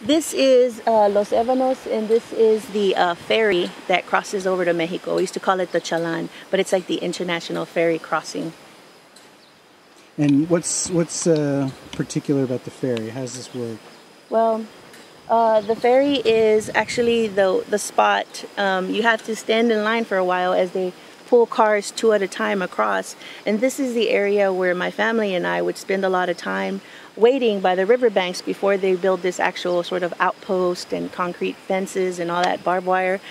This is Los Ebanos, and this is the ferry that crosses over to Mexico. We used to call it the Chalan, but it's like the international ferry crossing. And what's particular about the ferry? How does this work? Well, the ferry is actually the spot. You have to stand in line for a while as they pull cars two at a time across. And this is the area where my family and I would spend a lot of time waiting by the riverbanks before they build this actual sort of outpost and concrete fences and all that barbed wire.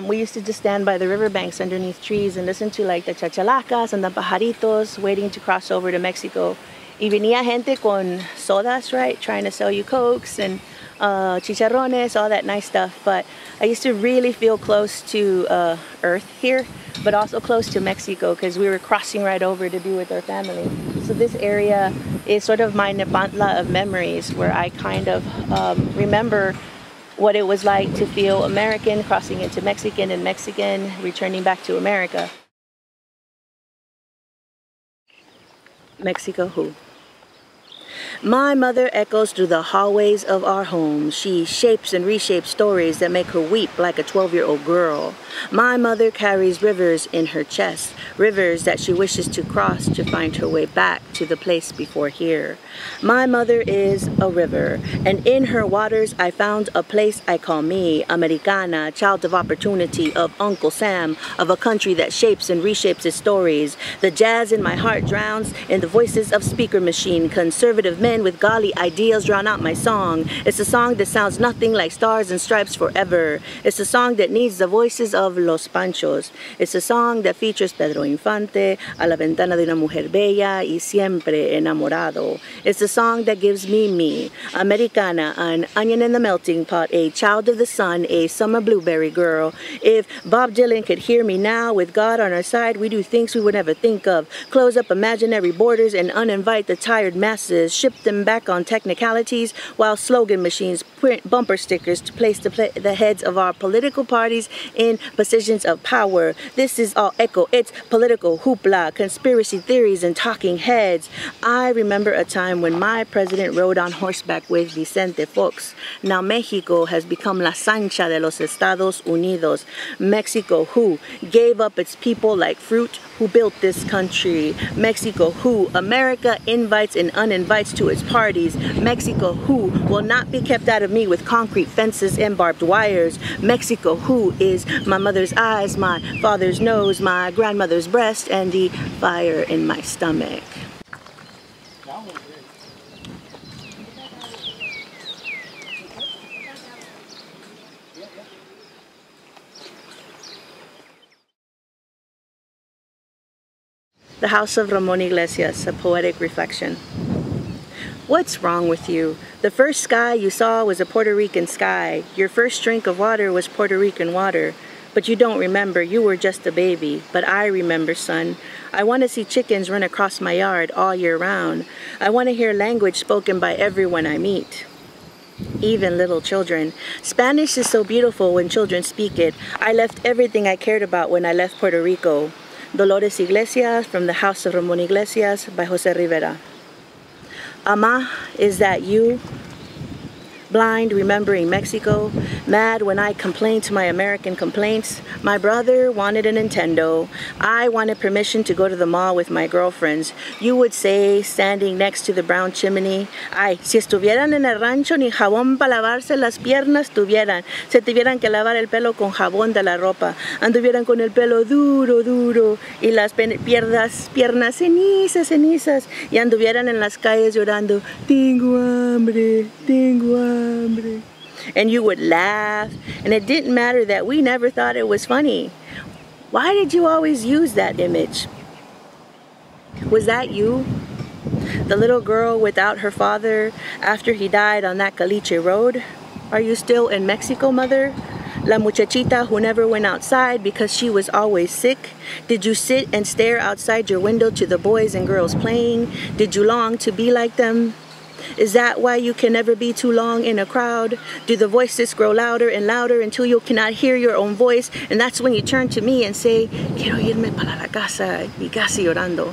We used to just stand by the riverbanks underneath trees and listen to like the chachalacas and the pajaritos waiting to cross over to Mexico. Y venía gente con sodas, right? Trying to sell you cokes and chicharrones, all that nice stuff. But I used to really feel close to Earth here, but also close to Mexico because we were crossing right over to be with our family. So this area is sort of my Nepantla of memories, where I kind of remember what it was like to feel American crossing into Mexican and Mexican returning back to America. Mexico who? My mother echoes through the hallways of our home. She shapes and reshapes stories that make her weep like a 12-year-old girl. My mother carries rivers in her chest, rivers that she wishes to cross to find her way back to the place before here. My mother is a river, and in her waters I found a place I call me, Americana, child of opportunity, of Uncle Sam, of a country that shapes and reshapes its stories. The jazz in my heart drowns in the voices of speaker machine. Conservative men with golly ideals drown out my song. It's a song that sounds nothing like Stars and Stripes Forever. It's a song that needs the voices of Los Panchos. It's a song that features Pedro Infante, A la ventana de una mujer bella y siempre enamorado. It's a song that gives me, Americana, an onion in the melting pot, a child of the sun, a summer blueberry girl. If Bob Dylan could hear me now, with God on our side, we do things we would never think of. Close up imaginary borders and uninvite the tired masses. Ship them back on technicalities while slogan machines print bumper stickers to place the heads of our political parties in positions of power. This is all echo. It's political hoopla, conspiracy theories, and talking heads. I remember a time when my president rode on horseback with Vicente Fox. Now Mexico has become la Sancha de los Estados Unidos. Mexico who gave up its people like fruit, who built this country. Mexico who America invites and uninvites to its parties. Mexico who will not be kept out of me with concrete fences and barbed wires. Mexico who is my mother's eyes, my father's nose, my grandmother's breast, and the fire in my stomach. The House of Ramon Iglesias, a poetic reflection. What's wrong with you? The first sky you saw was a Puerto Rican sky. Your first drink of water was Puerto Rican water. But you don't remember, you were just a baby. But I remember, son. I want to see chickens run across my yard all year round. I want to hear language spoken by everyone I meet, even little children. Spanish is so beautiful when children speak it. I left everything I cared about when I left Puerto Rico. Dolores Iglesias from the House of Ramon Iglesias by Jose Rivera. Ama, is that you? Blind, remembering Mexico, mad when I complained to my American complaints. My brother wanted a Nintendo. I wanted permission to go to the mall with my girlfriends. You would say, standing next to the brown chimney, ay, si estuvieran en el rancho ni jabón para lavarse las piernas tuvieran. Se tuvieran que lavar el pelo con jabón de la ropa. Anduvieran con el pelo duro, duro, y las piernas cenizas, cenizas. Y anduvieran en las calles llorando, tengo hambre, tengo hambre. And you would laugh, and it didn't matter that we never thought it was funny. Why did you always use that image? Was that you? The little girl without her father after he died on that Caliche road? Are you still in Mexico, mother? La muchachita who never went outside because she was always sick? Did you sit and stare outside your window to the boys and girls playing? Did you long to be like them? Is that why you can never be too long in a crowd? Do the voices grow louder and louder until you cannot hear your own voice? And that's when you turn to me and say, quiero irme para la casa y casi llorando.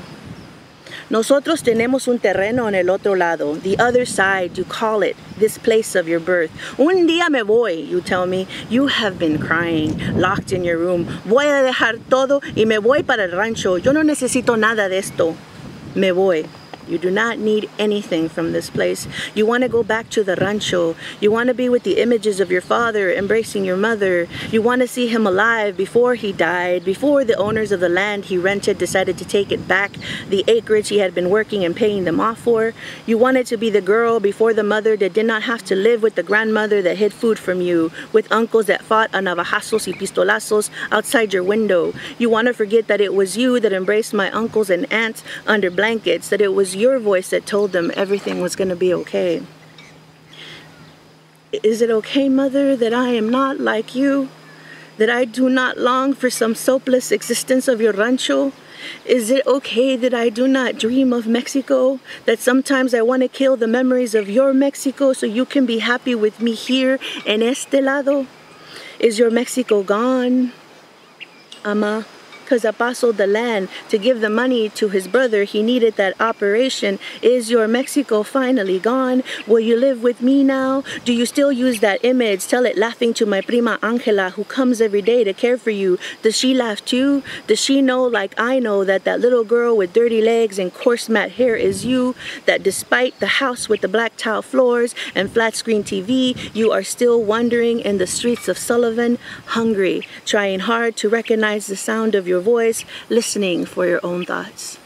Nosotros tenemos un terreno en el otro lado, the other side, you call it, this place of your birth. Un día me voy, you tell me. You have been crying, locked in your room. Voy a dejar todo y me voy para el rancho. Yo no necesito nada de esto. Me voy. You do not need anything from this place. You want to go back to the rancho. You want to be with the images of your father embracing your mother. You want to see him alive before he died, before the owners of the land he rented decided to take it back, the acreage he had been working and paying them off for. You wanted to be the girl before the mother that did not have to live with the grandmother that hid food from you, with uncles that fought a navajazos y pistolazos outside your window. You want to forget that it was you that embraced my uncles and aunts under blankets, that it was your voice that told them everything was going to be okay. Is it okay, mother, that I am not like you? That I do not long for some soapless existence of your rancho? Is it okay that I do not dream of Mexico? That sometimes I want to kill the memories of your Mexico so you can be happy with me here en este lado? Is your Mexico gone, Ama? Because Papa sold the land to give the money to his brother. He needed that operation. Is your Mexico finally gone? Will you live with me now? Do you still use that image? Tell it laughing to my prima Angela, who comes every day to care for you. Does she laugh too? Does she know, like I know, that that little girl with dirty legs and coarse mat hair is you? That despite the house with the black tile floors and flat screen TV, you are still wandering in the streets of Sullivan, hungry, trying hard to recognize the sound of your voice, listening for your own thoughts.